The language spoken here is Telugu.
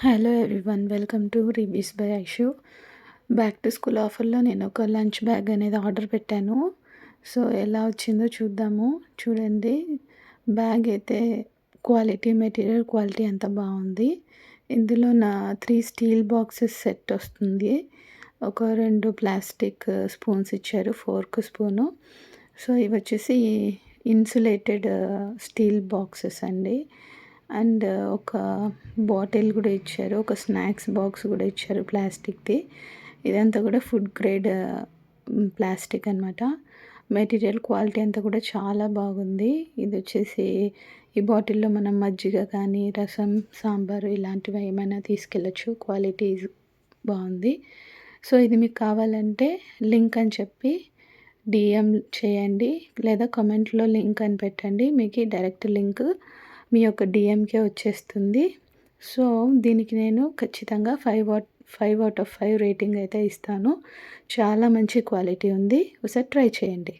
Hello everyone, welcome two reviews by Aishu. Back to school ఆఫర్లో నేను ఒక లంచ్ బ్యాగ్ అనేది ఆర్డర్ పెట్టాను. సో ఎలా వచ్చిందో చూద్దాము. చూడండి, బ్యాగ్ అయితే మెటీరియల్ క్వాలిటీ అంతా బాగుంది. ఇందులో 3 స్టీల్ బాక్సెస్ సెట్ వస్తుంది. ఒక 2 ప్లాస్టిక్ స్పూన్స్ ఇచ్చారు, ఫోర్క్ స్పూను. సో ఇవి వచ్చేసి ఇన్సులేటెడ్ స్టీల్ బాక్సెస్ అండి. అండ్ ఒక బాటిల్ కూడా ఇచ్చారు, ఒక స్నాక్స్ బాక్స్ కూడా ఇచ్చారు ప్లాస్టిక్ది. ఇదంతా కూడా ఫుడ్ గ్రేడ్ ప్లాస్టిక్ అనమాట. మెటీరియల్ క్వాలిటీ అంతా కూడా చాలా బాగుంది. ఇది వచ్చేసి ఈ బాటిల్లో మనం మజ్జిగ కానీ, రసం, సాంబారు ఇలాంటివి ఏమైనా తీసుకెళ్ళచ్చు. క్వాలిటీ బాగుంది. సో ఇది మీకు కావాలంటే లింక్ అని చెప్పి డిఎం చేయండి, లేదా కామెంట్లో లింక్ అని పెట్టండి. మీకు డైరెక్ట్ లింక్ మీ యొక్క డిఎంకే వచ్చేస్తుంది. సో దీనికి నేను ఖచ్చితంగా 5 అవుట్ ఆఫ్ 5 రేటింగ్ అయితే ఇస్తాను. చాలా మంచి క్వాలిటీ ఉంది. ఒకసారి ట్రై చేయండి.